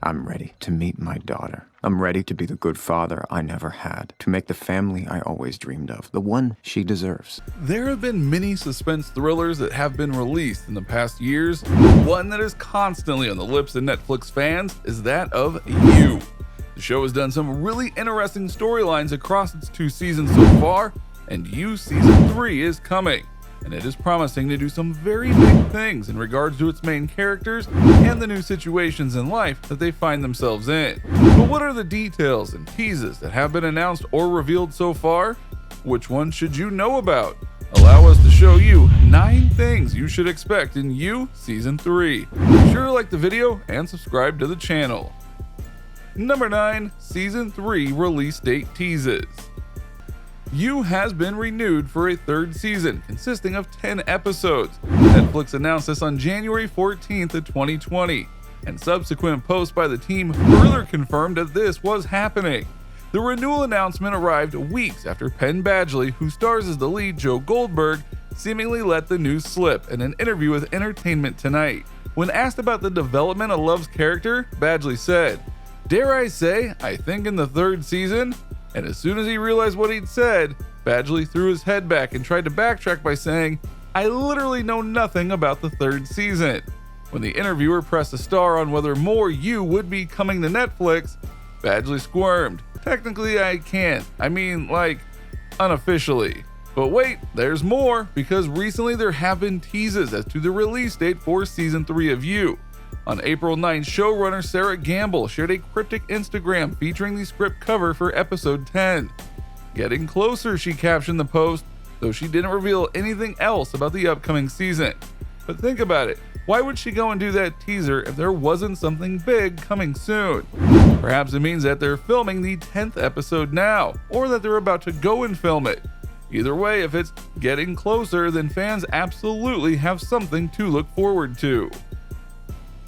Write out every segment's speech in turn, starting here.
I'm ready to meet my daughter. I'm ready to be the good father I never had, to make the family I always dreamed of, the one she deserves. There have been many suspense thrillers that have been released in the past years. One that is constantly on the lips of Netflix fans is that of You. The show has done some really interesting storylines across its 2 seasons so far, and You Season 3 is coming. And it is promising to do some very big things in regards to its main characters and the new situations in life that they find themselves in. But what are the details and teases that have been announced or revealed so far? Which one should you know about? Allow us to show you 9 things you should expect in You Season 3. Be sure to like the video and subscribe to the channel. Number 9. Season 3 Release Date Teases. You has been renewed for a 3rd season, consisting of 10 episodes. Netflix announced this on January 14th of 2020, and subsequent posts by the team further confirmed that this was happening. The renewal announcement arrived weeks after Penn Badgley, who stars as the lead Joe Goldberg, seemingly let the news slip in an interview with Entertainment Tonight. When asked about the development of Love's character, Badgley said, "Dare I say, I think in the 3rd season?" And as soon as he realized what he'd said, Badgley threw his head back and tried to backtrack by saying, "I literally know nothing about the 3rd season." When the interviewer pressed a star on whether more You would be coming to Netflix, Badgley squirmed. "Technically I can't. I mean, like, unofficially." But wait, there's more, because recently there have been teases as to the release date for Season 3 of You. On April 9th, showrunner Sarah Gamble shared a cryptic Instagram featuring the script cover for episode 10. "Getting closer," she captioned the post, though she didn't reveal anything else about the upcoming season. But think about it, why would she go and do that teaser if there wasn't something big coming soon? Perhaps it means that they're filming the 10th episode now, or that they're about to go and film it. Either way, if it's getting closer, then fans absolutely have something to look forward to.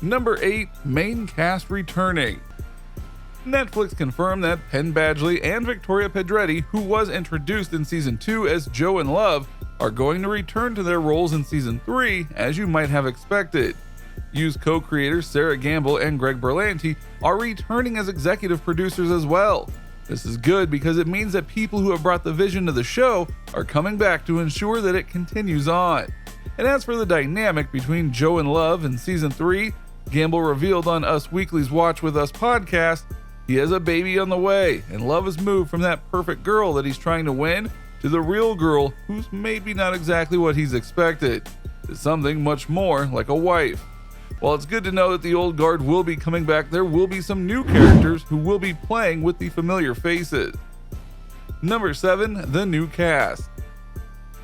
Number 8. Main cast returning. Netflix confirmed that Penn Badgley and Victoria Pedretti, who was introduced in Season 2 as Joe and Love, are going to return to their roles in Season 3, as you might have expected. You's co-creators Sarah Gamble and Greg Berlanti are returning as executive producers as well. This is good because it means that people who have brought the vision to the show are coming back to ensure that it continues on. And as for the dynamic between Joe and Love in Season 3, Gamble revealed on Us Weekly's Watch With Us podcast, he has a baby on the way, and Love has moved from that perfect girl that he's trying to win to the real girl who's maybe not exactly what he's expected, to something much more like a wife. While it's good to know that the old guard will be coming back, there will be some new characters who will be playing with the familiar faces. Number 7. The new cast.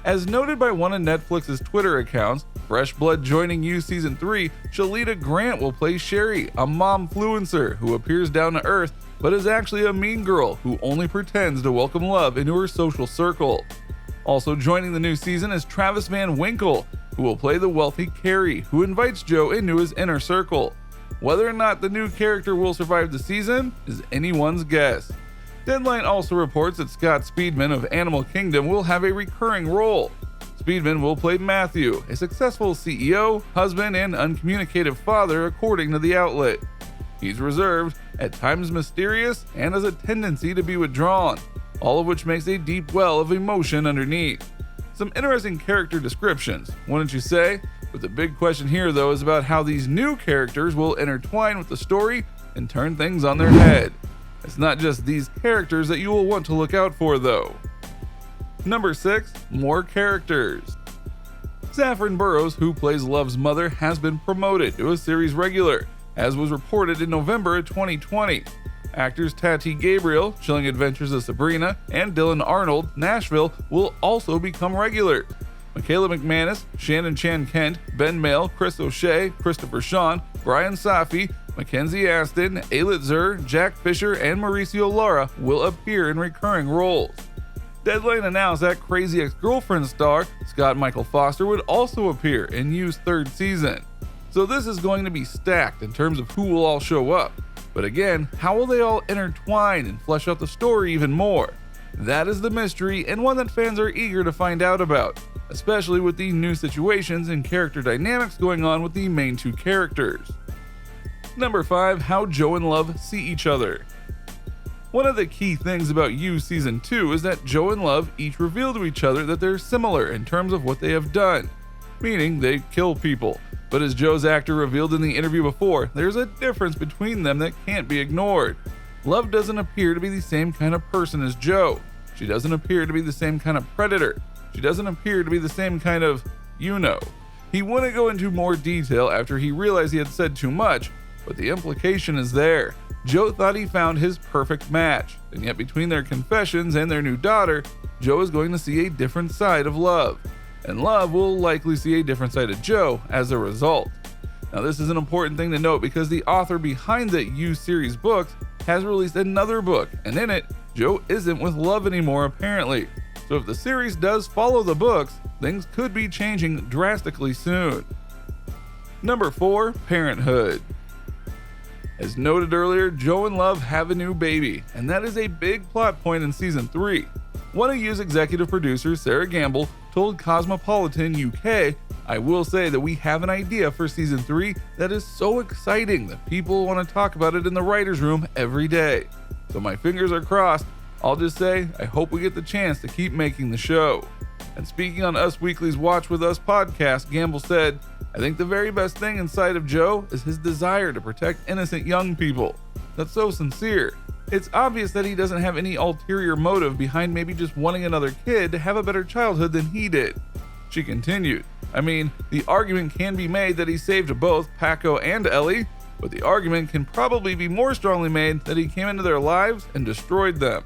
As noted by one of Netflix's Twitter accounts, fresh blood joining You Season 3, Shalita Grant will play Sherry, a momfluencer who appears down to earth but is actually a mean girl who only pretends to welcome love into her social circle. Also joining the new season is Travis Van Winkle, who will play the wealthy Carrie, who invites Joe into his inner circle. Whether or not the new character will survive the season is anyone's guess. Deadline also reports that Scott Speedman of Animal Kingdom will have a recurring role. Speedman will play Matthew, a successful CEO, husband, and uncommunicative father, according to the outlet. He's reserved, at times mysterious, and has a tendency to be withdrawn, all of which makes a deep well of emotion underneath. Some interesting character descriptions, wouldn't you say? But the big question here, though, is about how these new characters will intertwine with the story and turn things on their head. It's not just these characters that you will want to look out for, though. Number 6. More characters. Saffron Burrows, who plays Love's mother, has been promoted to a series regular, as was reported in November of 2020. Actors Tati Gabriel, Chilling Adventures of Sabrina, and Dylan Arnold, Nashville, will also become regular. Michaela McManus, Shannon Chan Kent, Ben Mail, Chris O'Shea, Christopher Sean, Brian Safi, Mackenzie Aston, Alet Zur, Jack Fisher, and Mauricio Lara will appear in recurring roles. Deadline announced that Crazy Ex-Girlfriend star Scott Michael Foster would also appear in You's 3rd season. So this is going to be stacked in terms of who will all show up. But again, how will they all intertwine and flesh out the story even more? That is the mystery, and one that fans are eager to find out about, especially with the new situations and character dynamics going on with the main 2 characters. Number 5. How Joe and Love see each other. One of the key things about You Season 2 is that Joe and Love each reveal to each other that they're similar in terms of what they have done, meaning they kill people. But as Joe's actor revealed in the interview before, there's a difference between them that can't be ignored. Love doesn't appear to be the same kind of person as Joe. She doesn't appear to be the same kind of predator. She doesn't appear to be the same kind of, you know. He wouldn't go into more detail after he realized he had said too much, but the implication is there. Joe thought he found his perfect match, and yet between their confessions and their new daughter, Joe is going to see a different side of Love, and Love will likely see a different side of Joe as a result. Now this is an important thing to note because the author behind the You series books has released another book, and in it, Joe isn't with Love anymore apparently. So if the series does follow the books, things could be changing drastically soon. Number 4. Parenthood. As noted earlier, Joe and Love have a new baby, and that is a big plot point in Season 3. One of You's executive producers, Sarah Gamble, told Cosmopolitan UK, "I will say that we have an idea for Season 3 that is so exciting that people want to talk about it in the writer's room every day. So my fingers are crossed. I'll just say, I hope we get the chance to keep making the show." And speaking on Us Weekly's Watch With Us podcast, Gamble said, "I think the very best thing inside of Joe is his desire to protect innocent young people. That's so sincere. It's obvious that he doesn't have any ulterior motive behind maybe just wanting another kid to have a better childhood than he did." She continued, "I mean, the argument can be made that he saved both Paco and Ellie, but the argument can probably be more strongly made that he came into their lives and destroyed them.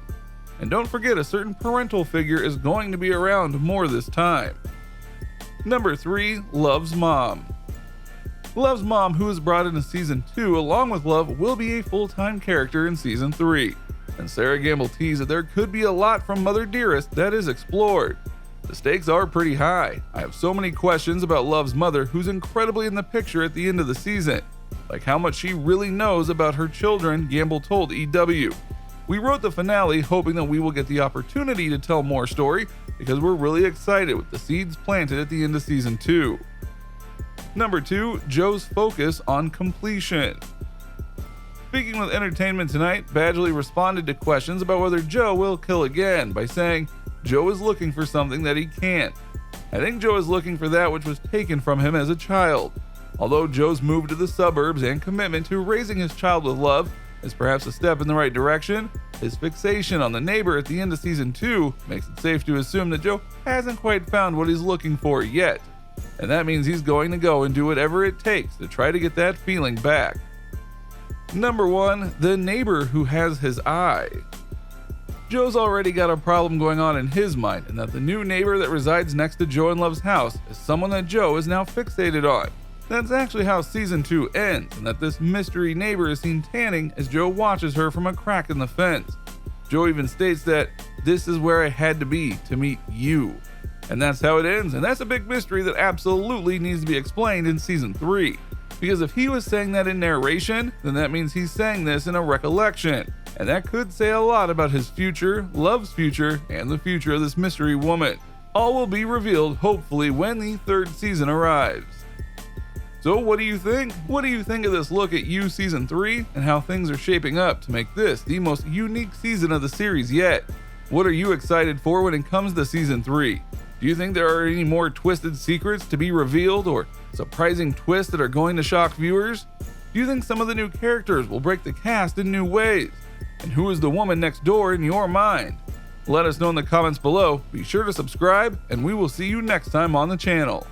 And don't forget, a certain parental figure is going to be around more this time." Number 3. Love's mom. Love's mom, who was brought into Season 2 along with Love, will be a full-time character in Season 3. And Sarah Gamble teased that there could be a lot from Mother Dearest that is explored. The stakes are pretty high. I have so many questions about Love's mother, who's incredibly in the picture at the end of the season. Like how much she really knows about her children, Gamble told EW. "We wrote the finale hoping that we will get the opportunity to tell more story because we're really excited with the seeds planted at the end of Season 2. Number 2. Joe's focus on completion. Speaking with Entertainment Tonight, Badgley responded to questions about whether Joe will kill again by saying, "Joe is looking for something that he can't. I think Joe is looking for that which was taken from him as a child. Although Joe's move to the suburbs and commitment to raising his child with Love is perhaps a step in the right direction, his fixation on the neighbor at the end of Season 2 makes it safe to assume that Joe hasn't quite found what he's looking for yet. And that means he's going to go and do whatever it takes to try to get that feeling back." Number 1. The neighbor who has his eye. Joe's already got a problem going on in his mind, and that the new neighbor that resides next to Joe and Love's house is someone that Joe is now fixated on. That's actually how Season 2 ends, and that this mystery neighbor is seen tanning as Joe watches her from a crack in the fence. Joe even states that, "This is where I had to be to meet you." And that's how it ends, and that's a big mystery that absolutely needs to be explained in Season 3. Because if he was saying that in narration, then that means he's saying this in a recollection, and that could say a lot about his future, Love's future, and the future of this mystery woman. All will be revealed hopefully when the 3rd season arrives. So what do you think? What do you think of this look at You Season 3 and how things are shaping up to make this the most unique season of the series yet? What are you excited for when it comes to Season 3? Do you think there are any more twisted secrets to be revealed or surprising twists that are going to shock viewers? Do you think some of the new characters will break the cast in new ways? And who is the woman next door in your mind? Let us know in the comments below. Be sure to subscribe, and we will see you next time on the channel.